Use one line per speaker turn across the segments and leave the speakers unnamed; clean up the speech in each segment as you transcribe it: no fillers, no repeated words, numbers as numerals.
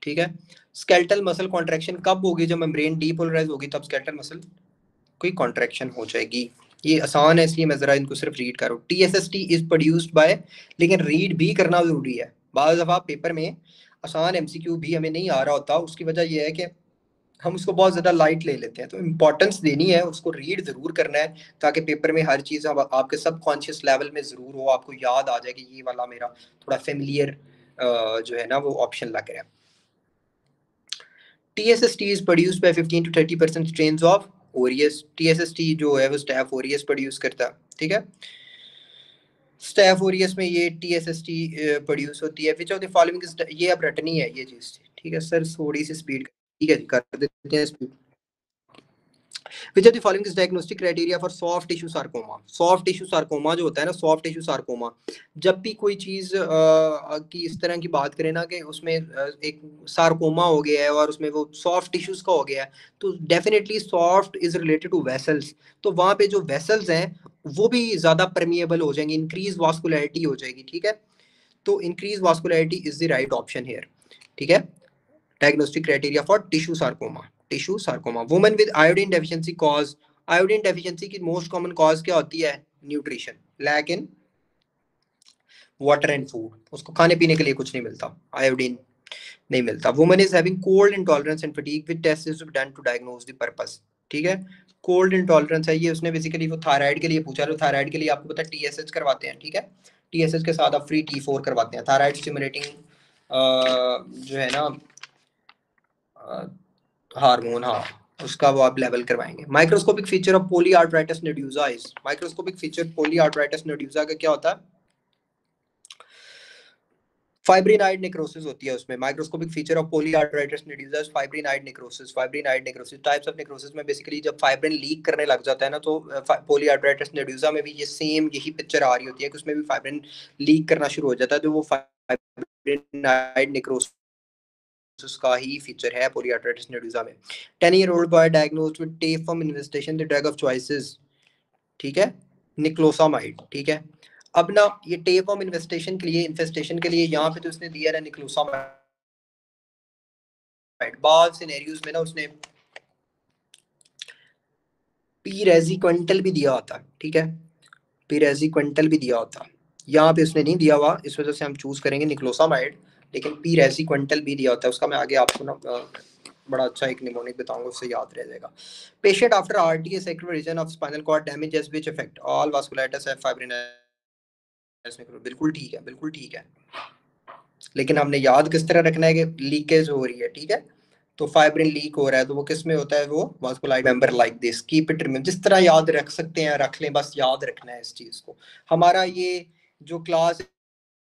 ठीक है। Skeletal muscle contraction कब होगी? जब मेम्ब्रेन डीपोलराइज होगी तब स्केलेटल मसल कोई कॉन्ट्रैक्शन हो जाएगी। ये आसान है इसलिए मैं जरा इनको सिर्फ रीड कर रहा हूँ। TSST इज प्रोड्यूस्ड बाय, लेकिन रीड भी करना जरूरी है। बाज़ दफ़ा पेपर में आसान MCQ भी हमें नहीं आ रहा होता, उसकी वजह यह है कि हम उसको बहुत ज़्यादा लाइट ले लेते हैं। तो इम्पोर्टेंस देनी है, उसको रीड ज़रूर करना है ताकि पेपर में हर चीज़ आपके सबकॉन्शियस लेवल में ज़रूर हो, आपको याद आ जाए कि ये वाला मेरा थोड़ा फेमिलियर जो है ना वो ऑप्शन लग रहा है। TSST is produced by 15 to 30% strains of aureus। TSST जो है वो स्टैफ aureus प्रोड्यूस करता है, ठीक है। स्टैफ aureus में ये TSST प्रोड्यूस होती है। विच ऑफ द फॉलोइंग, ये अब रटनी है ये चीज़, ठीक है सर, थोड़ी सी स्पीड, ठीक है कर देते हैं speed. Which of the following is diagnostic criteria for soft tissue sarcoma? Soft tissue sarcoma जो होता है ना, soft tissue sarcoma, जब भी कोई चीज़ की इस तरह की बात करें ना कि उसमें एक सार्कोमा हो गया है और उसमें वो सॉफ्ट टिश्यूज का हो गया है, तो definitely soft is related to vessels. तो वहाँ पे जो वेसल्स हैं वो भी ज़्यादा परमिएबल हो जाएंगे, इंक्रीज वास्कुलैरिटी हो जाएगी, ठीक है। तो increase vascularity is the right option here, ठीक है। Diagnostic criteria for tissue sarcoma, tissue sarcoma. Women with iodine deficiency cause, iodine deficiency की मोस्ट कॉमन कॉज क्या होती है? Nutrition, lack in water and food, उसको खाने पीने के लिए कुछ नहीं मिलता, आयोडीन नहीं मिलता। Woman is having cold intolerance and fatigue, with test is done to diagnose the purpose, ठीक है। कोल्ड इंटॉलरेंस है ये, उसने बेसिकली वो थायराइड के लिए पूछा, तो थायराइड के लिए आपको पता है TSH करवाते हैं, ठीक है। TSH के साथ आप फ्री T4 करवाते हैं, थायराइड स्टिमुलेटिंग जो है ना हार्मोन, हाँ, उसका वो आप लेवल करवाएंगे। Microscopic feature of polyarteritis nodosa is, microscopic feature polyarteritis nodosa का क्या होता है? फाइब्रिनाइड नेक्रोसिस होती है उसमें। Microscopic feature of polyarteritis nodosa fibrinoid necrosis. Fibrinoid necrosis, types of necrosis में बेसिकली जब फाइब्रिन लीक करने लग जाता है ना, तो पॉलीआर्थराइटिस नोड्यूसा में भी ये सेम यही पिक्चर आ रही होती है कि उसमें भी फाइब्रिन लीक करना शुरू हो जाता है, तो वो फाइब्रिनाइड नेक्रोसिस उसका ही फीचर है पोलियाट्राइटिस नोडुसा में। 10-year-old boy diagnosed with tapeworm investigation, the drug of choices, ठीक है, निक्लोसामाइड, ठीक है। अब ना ये टेफम इन्वेस्टिगेशन के लिए, इन्फेस्टेशन के लिए यहाँ पे तो उसने दिया है निक्लोसामाइड। बाद सिनेरियोज में ना उसने पीरेजिक्विंटल भी दिया होता है, ठीक है, पीरेजिक्विंटल भी दिया होता है। यहाँ पे उसने नहीं दिया हुआ, इस वजह से हम चूज करेंगे निक्लोसामाइड, लेकिन पीरेजिक्विंटल भी दिया होता है उसका। मैं आगे आपको ना बड़ा अच्छा एक निमोनिक बताऊंगा, उससे याद रह जाएगा। Patient after RTA sacral region of spinal cord damage has which effect? All vasculitis have fibrinolysis necrosis। बिल्कुल ठीक है, बिल्कुल ठीक है, लेकिन हमने याद किस तरह रखना है कि लीकेज हो रही है, ठीक है। तो फाइब्रिन लीक हो रहा है तो वो किस में होता है? वो vasculitis member like this, keep it remember, जिस तरह याद रख सकते हैं रख लें, बस याद रखना है इस चीज को। हमारा ये जो क्लास है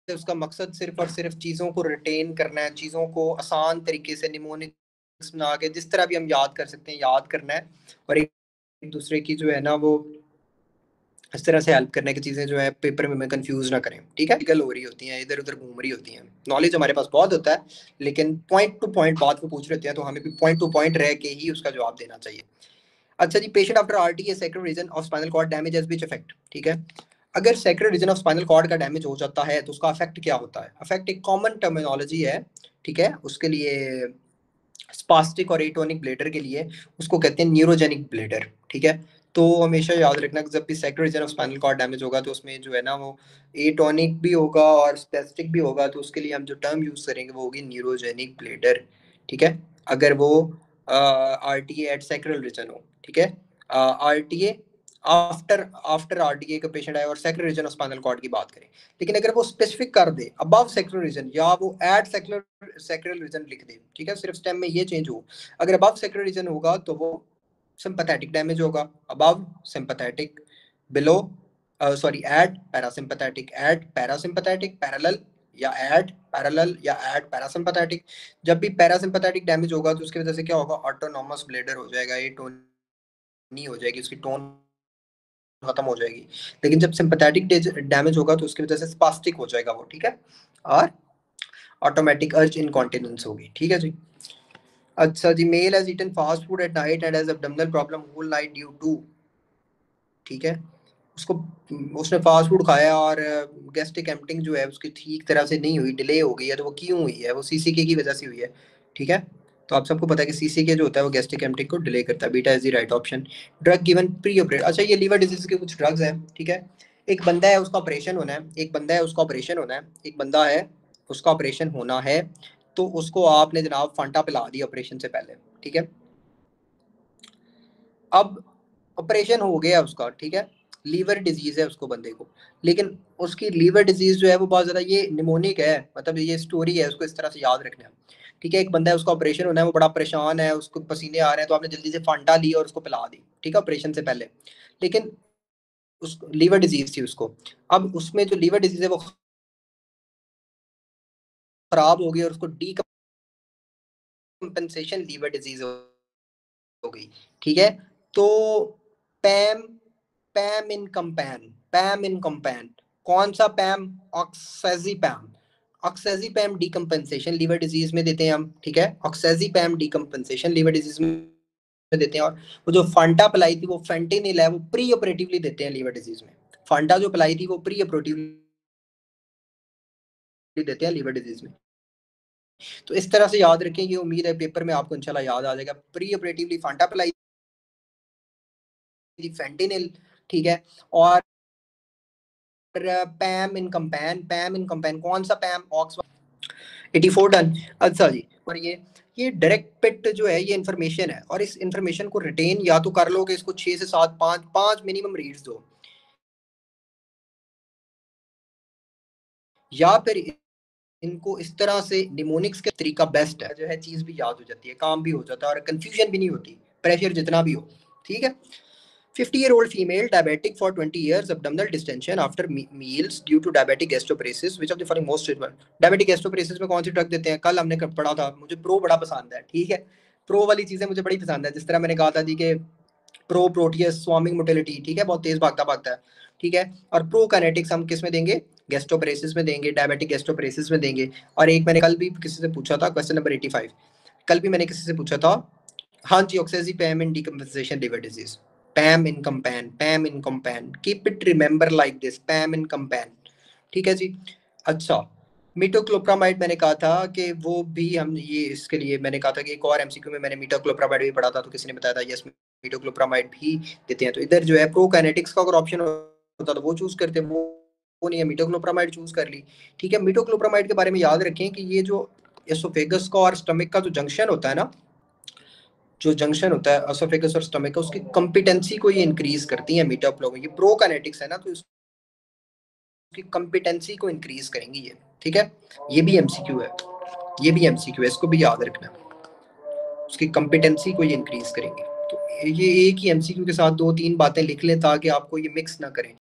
उसका मकसद सिर्फ और सिर्फ चीज़ों को रिटेन करना है, चीज़ों को आसान तरीके से निमोनिक्स बना के जिस तरह भी हम याद कर सकते हैं याद करना है, और एक दूसरे की जो है ना वो इस तरह से हेल्प करने की चीज़ें जो है पेपर में हमें कंफ्यूज ना करें, ठीक है। गल हो रही होती हैं, इधर उधर घूम रही होती हैं, नॉलेज हमारे पास बहुत होता है, लेकिन पॉइंट टू पॉइंट बात को पूछ रहे होते हैं, तो हमें भी पॉइंट टू पॉइंट रह के ही उसका जवाब देना चाहिए। अच्छा जी, patient after RTA sacral region of spinal cord damage has which effect, ठीक है। अगर sacral region of spinal cord का डैमेज हो जाता है तो उसका अफेक्ट क्या होता है? अफेक्ट एक कॉमन टर्मिनोलॉजी है, ठीक है, उसके लिए स्पास्टिक और एटोनिक ब्लेडर के लिए उसको कहते हैं न्यूरोजेनिक ब्लेडर, ठीक है। तो हमेशा याद रखना कि जब भी sacral region of spinal cord damage होगा तो उसमें जो है ना वो एटोनिक भी होगा और स्पेस्टिक भी होगा, तो उसके लिए हम जो टर्म यूज करेंगे वो होगी न्यूरोजेनिक ब्लेडर, ठीक है। अगर वो RTA एट sacral region हो, ठीक है, RTA आफ्टर आफ्टर RTA का पेशेंट आए और sacral region of spinal cord की बात करें, लेकिन अगर वो स्पेसिफिक कर दे अबव sacral region या वो एट sacral region लिख दे, ठीक है, सिर्फ स्टेम में ये चेंज हो, अगर अबव sacral region होगा तो वो सिंपैथेटिक डैमेज होगा, above sympathetic, below sorry at parasympathetic, at parasympathetic, parallel या एट पैरेलल या एट पैरासिम्पैथेटिक। जब भी पैरासिम्पैथेटिक डैमेज होगा तो उसकी वजह से क्या होगा? ऑटोनोमस ब्लेडर हो जाएगा, ये टोन नहीं हो जाएगी, उसकी टोन खत्म हो जाएगी। लेकिन जब सिंपैथेटिक डैमेज होगा तो उसकी वजह से स्पास्टिक हो जाएगा वो, ठीक है, और ऑटोमेटिक अर्ज इनकॉन्टिनेंस होगी, ठीक है जी। अच्छा जी, male has eaten fast food at night and has abdominal problem whole night due to, ठीक है, उसको उसने फास्ट फूड खाया और गैस्ट्रिक एम्पटिंग जो है उसकी ठीक तरह से नहीं हुई, डिले हो गई है, तो वो क्यों हुई है? वो CCK की वजह से हुई है। ठीक है। तो आप सबको पता है कि सीसीके जो होता है वो गैस्ट्रिक एम्पटिंग को डिले करता है। Beta is the right option. Drug given pre operate, अच्छा ये लीवर डिजीज के कुछ ड्रग्स हैं, ठीक है। एक बंदा है उसका ऑपरेशन होना है, एक बंदा है उसका ऑपरेशन होना है, एक बंदा है उसका ऑपरेशन होना है, तो उसको आपने जनाब फांटा पिला दिया ऑपरेशन से पहले, ठीक है। अब ऑपरेशन हो गया उसका, ठीक है, लीवर डिजीज है उसको बंदे को, लेकिन उसकी लीवर डिजीज जो है वो बहुत ज़्यादा ये निमोनिक है, मतलब ये स्टोरी है, उसको इस तरह से याद रखना है, ठीक है। एक बंदा है उसका ऑपरेशन होना है, वो बड़ा परेशान है, उसको पसीने आ रहे हैं, तो आपने जल्दी से फांटा ली और उसको पिला दी, ठीक है, ऑपरेशन से पहले। लेकिन उस लीवर डिजीज थी उसको, अब उसमें जो लीवर डिजीज है वो खराब हो गई और उसको डीकम्पेंसेशन लीवर डिजीज हो गई, ठीक है। तो पैम पैम in campaign, pam in campaign, कौन सा पैम? ऑक्सेजीपैम। ऑक्सेजीपैम डीकम्पेंसेशन लीवर डिजीज में देते हैं हम, ठीक है। ऑक्सेजीपैम डीकम्पेंसेशन लीवर डिजीज में देते हैं। और वो जो फांटा पिलाई थी वो फेंटेनिल है, वो प्री ऑपरेटिवली देते हैं लीवर डिजीज में। फांटा जो पिलाई थी वो प्री ऑपरेटिवली देते हैं लीवर डिजीज में। तो इस तरह से याद रखें, ये उम्मीद है पेपर में आपको इंशाल्लाह याद आ जाएगा। प्री ऑपरेटिवली फांटा पिलाई थी फेंटेनिल, ठीक है। और पैम in campaign, pam in campaign कौन सा पैम? Aux 84 done. अच्छा जी, और ये डायरेक्ट पिट जो है ये इन्फॉर्मेशन है, और इस इन्फॉर्मेशन को रिटेन या तो कर लोगे, इसको 6 से 7 5 5 मिनिमम रीड्स दो, या फिर इनको इस तरह से निमोनिक्स का तरीका बेस्ट है, जो है चीज भी याद हो जाती है, काम भी हो जाता है, और कंफ्यूजन भी नहीं होती, प्रेशर जितना भी हो, ठीक है। 50-year-old female diabetic for 20 years, abdominal distension after meals due to diabetic gastroparesis, which of the following most treatable? diabetic gastroparesis में कौन सी ड्रग देते हैं? कल हमने पढ़ा था, मुझे प्रो बड़ा पसंद है, ठीक है। प्रो वाली चीजें मुझे बड़ी पसंद है, जिस तरह मैंने कहा था जी कि प्रो प्रोटियस स्वार्मिंग मोटिलिटी, ठीक है, बहुत तेज भागता भागता है, ठीक है। और प्रो काइनेटिक्स हम किस में देंगे? गैस्ट्रोपरेसिस में देंगे, डायबिटिक गैस्ट्रोपरेसिस में देंगे। और एक मैंने कल भी किसी से पूछा था, क्वेश्चन नंबर 85, कल भी मैंने किसी से पूछा था, हाँ जी, oxazepam in decomposition liver disease, pam in campaign, pam in campaign, keep it remember like this, pam in campaign, ठीक है जी। अच्छा, मीटोक्लोप्रामाइड मैंने कहा था कि वो भी हम ये इसके लिए मैंने कहा था कि एक और एमसीक्यू में मैंने मीटोक्लोप्रामाइड भी पढ़ा था, तो किसी ने बताया था यस मीटोक्लोप्रामाइड भी देते हैं। तो इधर जो है प्रोकाइनेटिक्स का अगर ऑप्शन होता तो वो चूज करते, वो नहीं है, मीटोक्लोप्रामाइड चूज कर ली, ठीक है। मीटोक्लोप्रामाइड के बारे में याद रखें कि ये जो एसोफेगस का और स्टमक का जो जंक्शन होता है ना, जो जंक्शन होता है एसोफेगस और स्टमक का, उसकी कॉम्पिटेंसी को ये इंक्रीज करती है मीटाप्लोग, ये प्रोकाइनेटिक्स है ना, तो उसकी कॉम्पिटेंसी को इंक्रीज करेंगी ये, ठीक है। ये भी एमसीक्यू है, ये भी एमसीक्यू है, इसको भी याद रखना, उसकी कॉम्पिटेंसी को ये इंक्रीज करेंगे। तो ये एक ही एमसीक्यू के साथ 2-3 बातें लिख लें ताकि आपको ये मिक्स ना करें।